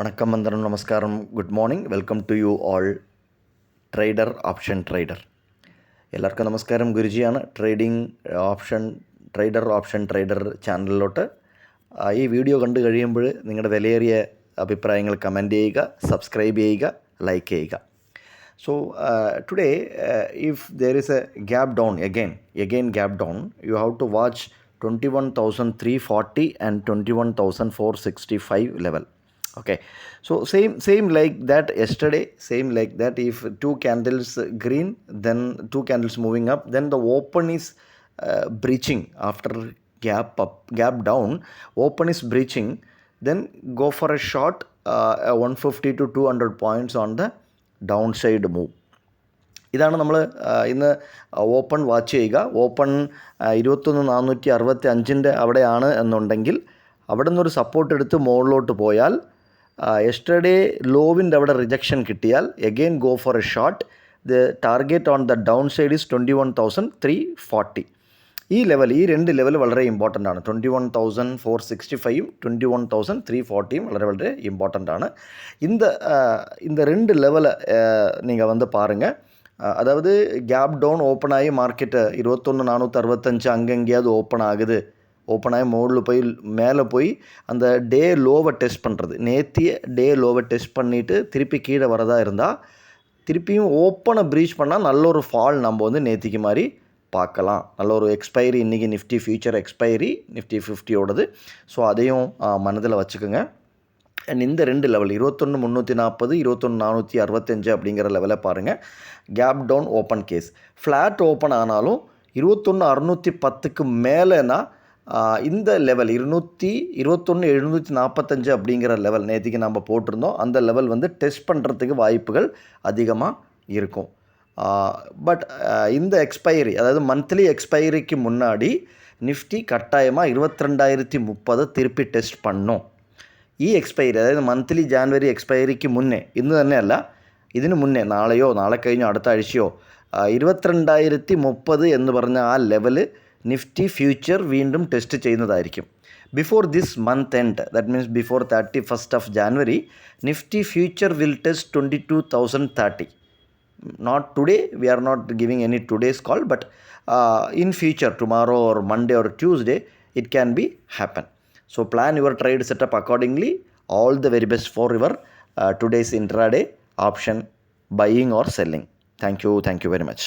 വണക്കം വന്ദനം നമസ്കാരം good morning welcome to you all trader option trader എല്ലാവർക്കും നമസ്കാരം. ഗുരുജിയാണ്. ട്രേഡർ ഓപ്ഷൻ ട്രേഡർ ചാനലിലോട്ട് ഈ വീഡിയോ കണ്ടു കഴിയുമ്പോൾ നിങ്ങളുടെ വിലയേറിയ അഭിപ്രായങ്ങൾ കമൻറ്റ് ചെയ്യുക, സബ്സ്ക്രൈബ് ചെയ്യുക, ലൈക്ക് ചെയ്യുക. So today if there is a gap down again gap down, you have to watch 21,340 and 21,465 level. Okay, so same like that yesterday, same like that. If two candles green, then two candles moving up, then the open is breaching after gap down, open is breaching, then go for a short 150 to 200 points on the down side move. ഇതാണ് നമ്മൾ ഇന്ന് open watch ചെയ്യുക. Open 21,465 അവിടെയാണ് എന്നുണ്ടെങ്കിൽ അവിടെ നിന്നൊരു support എടുത്ത് മുകളിലോട്ട് പോയാൽ യെസ്റ്റർഡേ ലോവിൻ്റെ അവിടെ റിജക്ഷൻ കിട്ടിയാൽ again go for A shot. The target on the Dawn side is 21,340. ഈ രണ്ട് ലെവൽ വളരെ ഇമ്പോർട്ടൻ്റ് ആണ്. 21,465 21,340 വളരെ വളരെ ഇമ്പോർട്ടൻ്റ് ആണ്. இந்த ரெண்டு லெவலை நீங்கள் வந்து பாருங்கள். அதாவது கேப் டவுன் ஓப்பன் ஆகி மார்க்கெட்டு 21,465 அங்கே எங்கேயாவது ஓப்பன் ஆகி மேலே போய் அந்த டே லோவை டெஸ்ட் பண்ணுறது, நேத்திய டே லோவை டெஸ்ட் பண்ணிவிட்டு திருப்பி கீழே வரதா இருந்தால் திருப்பியும் ஓப்பனை ப்ரீச் பண்ணால் நல்ல ஒரு ஃபால் நம்ம வந்து நேத்திக்கு மாதிரி பார்க்கலாம். நல்ல ஒரு எக்ஸ்பைரி இன்றைக்கி Nifty future expiry Nifty 50 so அதையும் மனதில் வச்சுக்கோங்க. அண்ட் இந்த ரெண்டு லெவல் 21,340 21,465 அப்படிங்கிற லெவலை பாருங்கள். Gap down open case flat open ஆனாலும் 21,610க்கு மேலேனா இந்த லெவல் 21,745 அப்படிங்கிற லெவல் நேற்றுக்கு நம்ம போட்டிருந்தோம். அந்த லெவல் வந்து டெஸ்ட் பண்ணுறதுக்கு வாய்ப்புகள் அதிகமாக இருக்கும். பட் இந்த எக்ஸ்பைரி, அதாவது மந்த்லி எக்ஸ்பைரிக்கு முன்னாடி நிஃப்டி கட்டாயமாக 22,030 திருப்பி டெஸ்ட் பண்ணும். ഈ എക്സ്പയറി, അതായത് മന്ത്ലി ജാനുവരി എക്സ്പയറിക്ക് മുന്നേ, ഇന്ന് തന്നെയല്ല, ഇതിന് മുന്നേ നാളെയോ നാളെ കഴിഞ്ഞോ അടുത്ത ആഴ്ചയോ 22,030 എന്ന് പറഞ്ഞ ആ ലെവല് നിഫ്റ്റി ഫ്യൂച്ചർ വീണ്ടും ടെസ്റ്റ് ചെയ്യുന്നതായിരിക്കും. Before this month end, that means before 31st of January, Nifty future will test 22,030. Not today, we are not giving any today's call, but in future, tomorrow or Monday or Tuesday, it can be happen. So plan your trade setup accordingly. All the very best for your today's intraday option buying or selling. Thank you very much.